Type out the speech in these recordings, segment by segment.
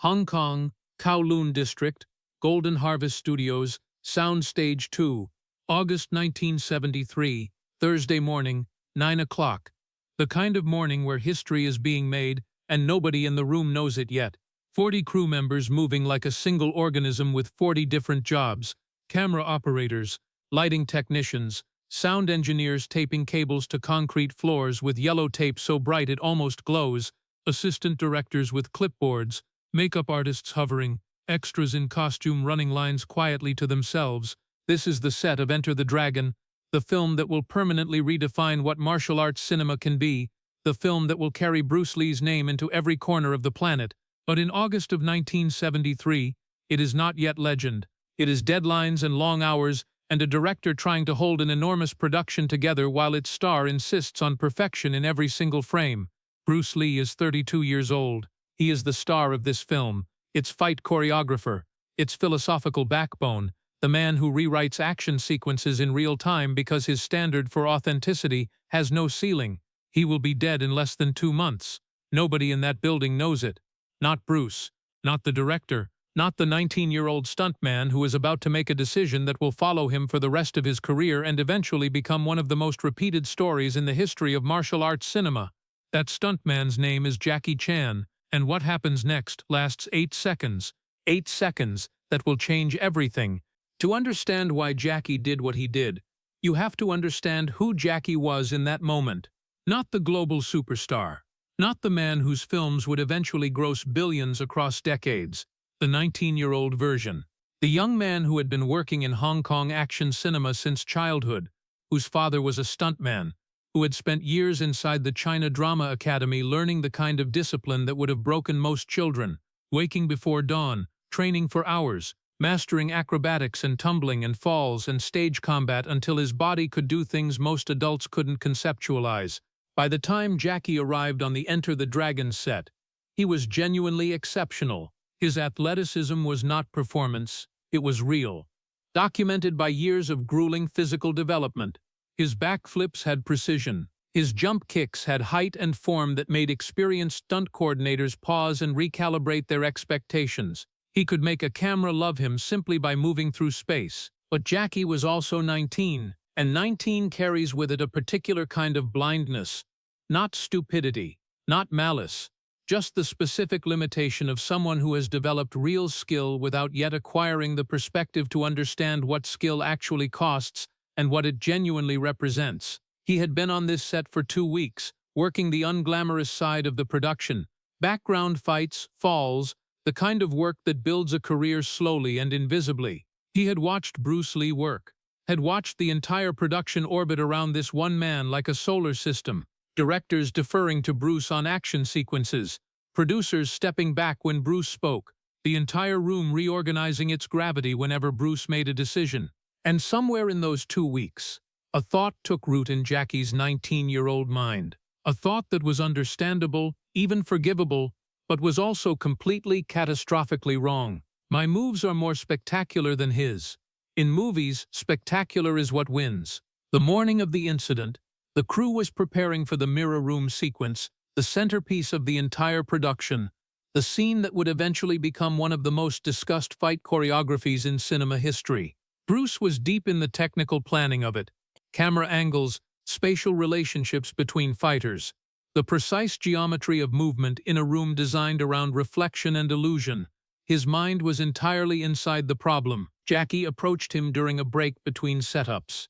Hong Kong, Kowloon District, Golden Harvest Studios, Soundstage 2, August 1973, Thursday morning, 9 o'clock. The kind of morning where history is being made and nobody in the room knows it yet. 40 crew members moving like a single organism with 40 different jobs, camera operators, lighting technicians, sound engineers taping cables to concrete floors with yellow tape so bright it almost glows, assistant directors with clipboards, makeup artists hovering, extras in costume running lines quietly to themselves. This is the set of Enter the Dragon, the film that will permanently redefine what martial arts cinema can be, the film that will carry Bruce Lee's name into every corner of the planet. But in August of 1973, it is not yet legend. It is deadlines and long hours, and a director trying to hold an enormous production together while its star insists on perfection in every single frame. Bruce Lee is 32 years old. He is the star of this film, its fight choreographer, its philosophical backbone, the man who rewrites action sequences in real time because his standard for authenticity has no ceiling. He will be dead in less than 2 months. Nobody in that building knows it. Not Bruce, not the director, not the 19-year-old stuntman who is about to make a decision that will follow him for the rest of his career and eventually become one of the most repeated stories in the history of martial arts cinema. That stuntman's name is Jackie Chan, and what happens next lasts 8 seconds. 8 seconds that will change everything. To understand why Jackie did what he did, you have to understand who Jackie was in that moment. Not the global superstar. Not the man whose films would eventually gross billions across decades. The 19-year-old version. The young man who had been working in Hong Kong action cinema since childhood, whose father was a stuntman, who had spent years inside the China Drama Academy learning the kind of discipline that would have broken most children, waking before dawn, training for hours, mastering acrobatics and tumbling and falls and stage combat until his body could do things most adults couldn't conceptualize. By the time Jackie arrived on the Enter the Dragon set, he was genuinely exceptional. His athleticism was not performance, it was real. Documented by years of grueling physical development. His backflips had precision. His jump kicks had height and form that made experienced stunt coordinators pause and recalibrate their expectations. He could make a camera love him simply by moving through space. But Jackie was also 19. And 19 carries with it a particular kind of blindness, not stupidity, not malice, just the specific limitation of someone who has developed real skill without yet acquiring the perspective to understand what skill actually costs and what it genuinely represents. He had been on this set for 2 weeks, working the unglamorous side of the production, background fights, falls, the kind of work that builds a career slowly and invisibly. He had watched Bruce Lee work. Had watched the entire production orbit around this one man like a solar system, directors deferring to Bruce on action sequences, producers stepping back when Bruce spoke, the entire room reorganizing its gravity whenever Bruce made a decision. And somewhere in those 2 weeks, a thought took root in Jackie's 19-year-old mind. A thought that was understandable, even forgivable, but was also completely catastrophically wrong. My moves are more spectacular than his. In movies, spectacular is what wins. The morning of the incident, the crew was preparing for the mirror room sequence, the centerpiece of the entire production, the scene that would eventually become one of the most discussed fight choreographies in cinema history. Bruce was deep in the technical planning of it. Camera angles, spatial relationships between fighters, the precise geometry of movement in a room designed around reflection and illusion. His mind was entirely inside the problem. Jackie approached him during a break between setups.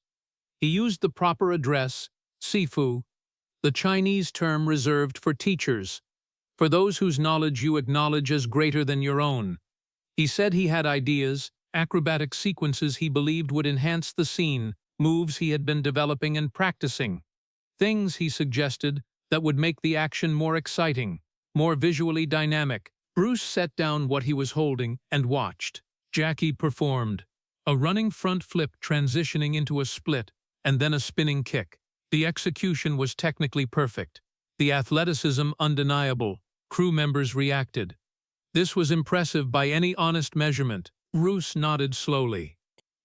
He used the proper address, Sifu, the Chinese term reserved for teachers, for those whose knowledge you acknowledge as greater than your own. He said he had ideas, acrobatic sequences he believed would enhance the scene, moves he had been developing and practicing. Things, he suggested, that would make the action more exciting, more visually dynamic. Bruce set down what he was holding and watched. Jackie performed. A running front flip transitioning into a split, and then a spinning kick. The execution was technically perfect. The athleticism undeniable. Crew members reacted. This was impressive by any honest measurement. Bruce nodded slowly.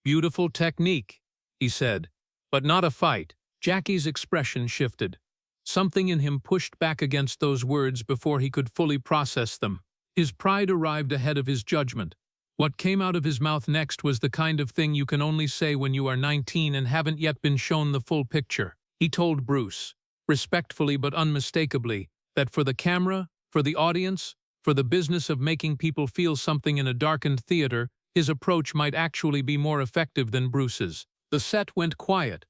"Beautiful technique," he said, "but not a fight." Jackie's expression shifted. Something in him pushed back against those words before he could fully process them. His pride arrived ahead of his judgment. What came out of his mouth next was the kind of thing you can only say when you are 19 and haven't yet been shown the full picture. He told Bruce, respectfully but unmistakably, that for the camera, for the audience, for the business of making people feel something in a darkened theater, his approach might actually be more effective than Bruce's. The set went quiet,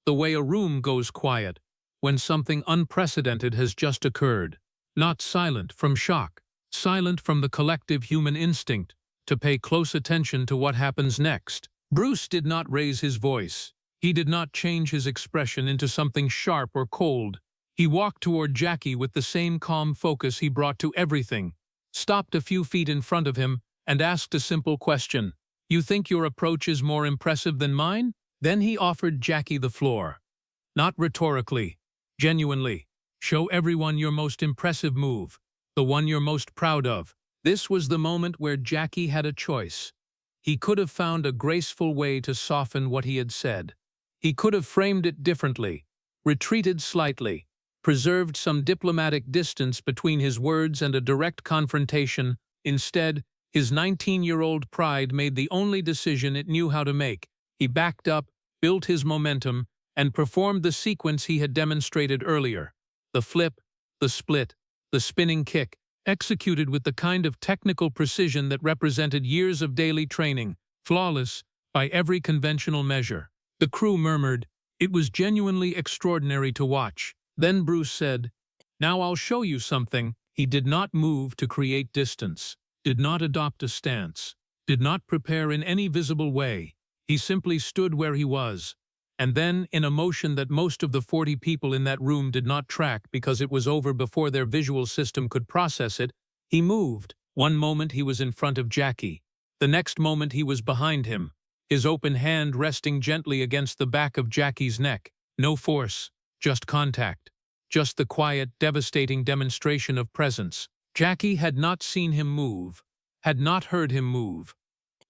the way a room goes quiet when something unprecedented has just occurred. Not silent from shock, silent from the collective human instinct to pay close attention to what happens next. Bruce did not raise his voice. He did not change his expression into something sharp or cold. He walked toward Jackie with the same calm focus he brought to everything, stopped a few feet in front of him, and asked a simple question. "You think your approach is more impressive than mine?" Then he offered Jackie the floor. Not rhetorically, genuinely. "Show everyone your most impressive move, the one you're most proud of." This was the moment where Jackie had a choice. He could have found a graceful way to soften what he had said. He could have framed it differently, retreated slightly, preserved some diplomatic distance between his words and a direct confrontation. Instead, his 19-year-old pride made the only decision it knew how to make. He backed up, built his momentum, and performed the sequence he had demonstrated earlier. The flip, the split, the spinning kick, executed with the kind of technical precision that represented years of daily training, flawless by every conventional measure. The crew murmured. It was genuinely extraordinary to watch. Then Bruce said, "Now I'll show you something." He did not move to create distance, did not adopt a stance, did not prepare in any visible way. He simply stood where he was. And then, in a motion that most of the 40 people in that room did not track because it was over before their visual system could process it, he moved. One moment he was in front of Jackie. The next moment he was behind him, his open hand resting gently against the back of Jackie's neck. No force, just contact. Just the quiet, devastating demonstration of presence. Jackie had not seen him move, had not heard him move.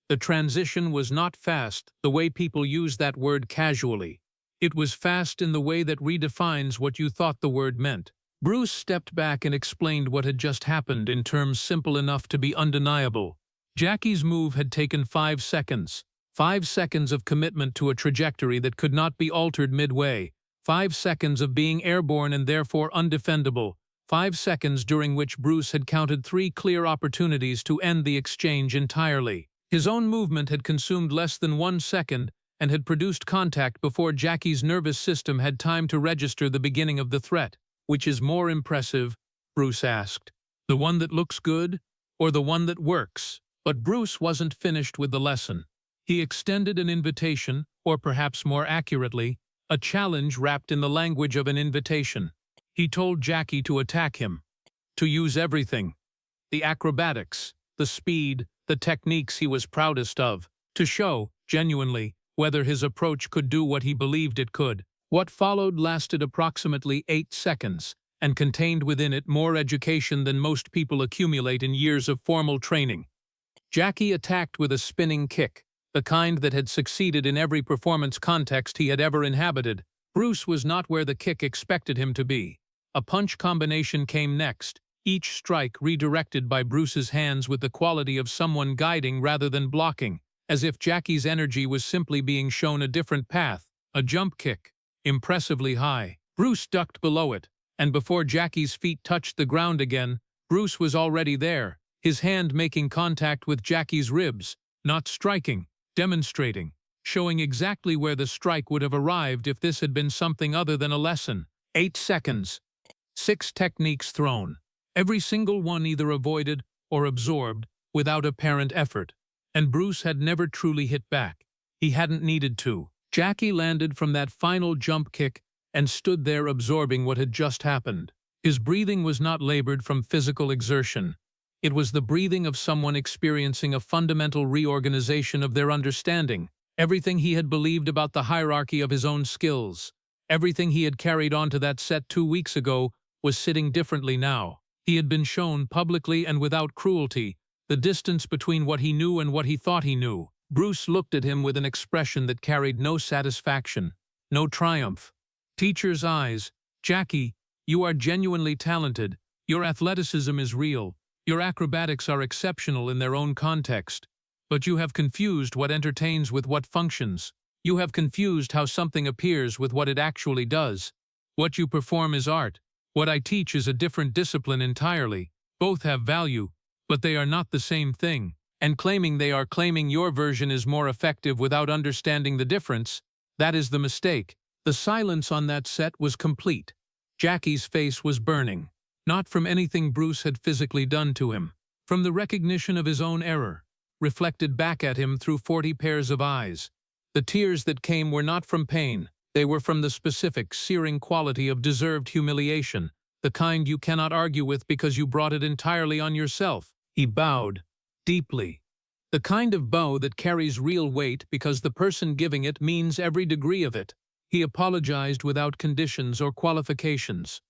The transition was not fast, the way people use that word casually. It was fast in the way that redefines what you thought the word meant. Bruce stepped back and explained what had just happened in terms simple enough to be undeniable. Jackie's move had taken 5 seconds. 5 seconds of commitment to a trajectory that could not be altered midway. 5 seconds of being airborne and therefore undefendable. 5 seconds during which Bruce had counted 3 clear opportunities to end the exchange entirely. His own movement had consumed less than 1 second and had produced contact before Jackie's nervous system had time to register the beginning of the threat. "Which is more impressive?" Bruce asked. "The one that looks good, or the one that works?" But Bruce wasn't finished with the lesson. He extended an invitation, or perhaps more accurately, a challenge wrapped in the language of an invitation. He told Jackie to attack him, to use everything, the acrobatics, the speed, the techniques he was proudest of, to show, genuinely, whether his approach could do what he believed it could. What followed lasted approximately 8 seconds, and contained within it more education than most people accumulate in years of formal training. Jackie attacked with a spinning kick, the kind that had succeeded in every performance context he had ever inhabited. Bruce was not where the kick expected him to be. A punch combination came next, each strike redirected by Bruce's hands with the quality of someone guiding rather than blocking, as if Jackie's energy was simply being shown a different path. A jump kick, impressively high. Bruce ducked below it, and before Jackie's feet touched the ground again, Bruce was already there, his hand making contact with Jackie's ribs, not striking, demonstrating, showing exactly where the strike would have arrived if this had been something other than a lesson. 8 seconds. 6 techniques thrown. Every single one either avoided or absorbed without apparent effort. And Bruce had never truly hit back. He hadn't needed to. Jackie landed from that final jump kick and stood there absorbing what had just happened. His breathing was not labored from physical exertion. It was the breathing of someone experiencing a fundamental reorganization of their understanding. Everything he had believed about the hierarchy of his own skills, everything he had carried on to that set 2 weeks ago, was sitting differently now. He had been shown, publicly and without cruelty, the distance between what he knew and what he thought he knew. Bruce looked at him with an expression that carried no satisfaction, no triumph. Teacher's eyes. "Jackie, you are genuinely talented. Your athleticism is real. Your acrobatics are exceptional in their own context, but you have confused what entertains with what functions. You have confused how something appears with what it actually does. What you perform is art. What I teach is a different discipline entirely. Both have value, but they are not the same thing. And claiming your version is more effective without understanding the difference, that is the mistake. The silence on that set was complete. Jackie's face was burning, not from anything Bruce had physically done to him, from the recognition of his own error, reflected back at him through 40 pairs of eyes. The tears that came were not from pain, they were from the specific, searing quality of deserved humiliation, the kind you cannot argue with because you brought it entirely on yourself. He bowed, deeply. The kind of bow that carries real weight because the person giving it means every degree of it. He apologized without conditions or qualifications.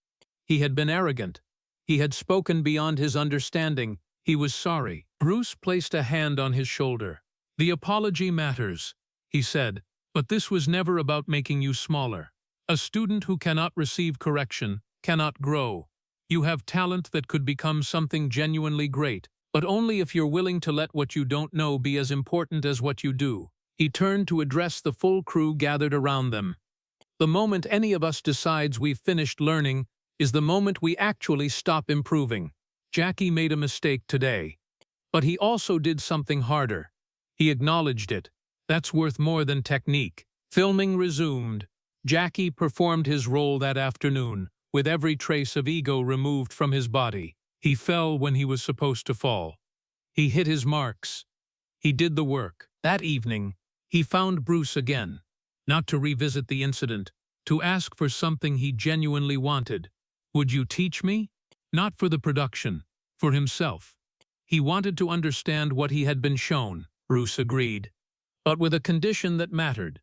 He had been arrogant. He had spoken beyond his understanding. He was sorry. Bruce placed a hand on his shoulder. "The apology matters," he said, "but this was never about making you smaller. A student who cannot receive correction cannot grow. You have talent that could become something genuinely great, but only if you're willing to let what you don't know be as important as what you do." He turned to address the full crew gathered around them. "The moment any of us decides we've finished learning is the moment we actually stop improving. Jackie made a mistake today, but he also did something harder. He acknowledged it. That's worth more than technique." Filming resumed. Jackie performed his role that afternoon, with every trace of ego removed from his body. He fell when he was supposed to fall. He hit his marks. He did the work. That evening, he found Bruce again, not to revisit the incident, to ask for something he genuinely wanted. "Would you teach me?" Not for the production, for himself. He wanted to understand what he had been shown. Bruce agreed, but with a condition that mattered.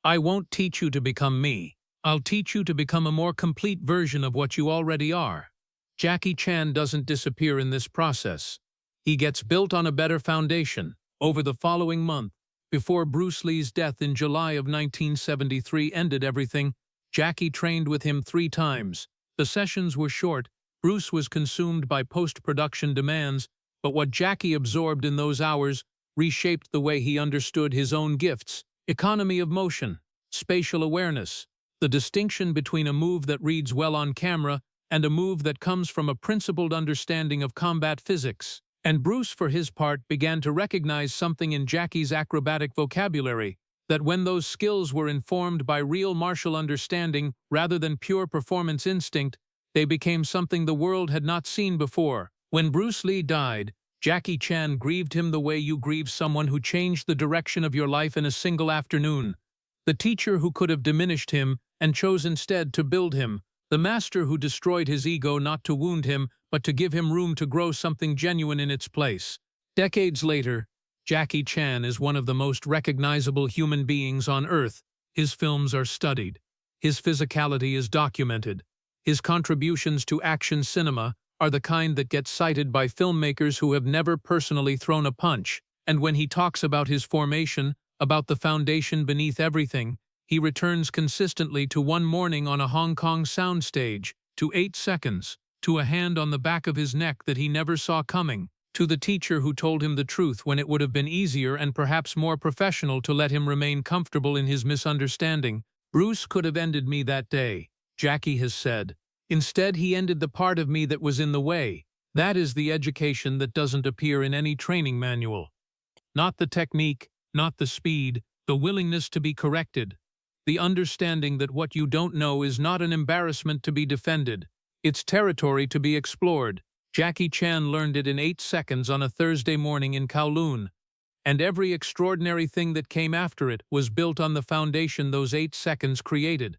"I won't teach you to become me. I'll teach you to become a more complete version of what you already are." Jackie Chan doesn't disappear in this process. He gets built on a better foundation. Over the following month, before Bruce Lee's death in July of 1973 ended everything, Jackie trained with him 3 times. The sessions were short. Bruce was consumed by post-production demands, but what Jackie absorbed in those hours reshaped the way he understood his own gifts: economy of motion, spatial awareness, the distinction between a move that reads well on camera and a move that comes from a principled understanding of combat physics. And Bruce, for his part, began to recognize something in Jackie's acrobatic vocabulary, that when those skills were informed by real martial understanding rather than pure performance instinct, they became something the world had not seen before. When Bruce Lee died, Jackie Chan grieved him the way you grieve someone who changed the direction of your life in a single afternoon. The teacher who could have diminished him and chose instead to build him. The master who destroyed his ego not to wound him, but to give him room to grow something genuine in its place. Decades later, Jackie Chan is one of the most recognizable human beings on Earth. His films are studied. His physicality is documented. His contributions to action cinema are the kind that get cited by filmmakers who have never personally thrown a punch. And when he talks about his formation, about the foundation beneath everything, he returns consistently to one morning on a Hong Kong soundstage, to 8 seconds, to a hand on the back of his neck that he never saw coming, to the teacher who told him the truth when it would have been easier and perhaps more professional to let him remain comfortable in his misunderstanding. "Bruce could have ended me that day," Jackie has said. "Instead, he ended the part of me that was in the way." That is the education that doesn't appear in any training manual. Not the technique, not the speed, the willingness to be corrected. The understanding that what you don't know is not an embarrassment to be defended. It's territory to be explored. Jackie Chan learned it in 8 seconds on a Thursday morning in Kowloon. And every extraordinary thing that came after it was built on the foundation those 8 seconds created.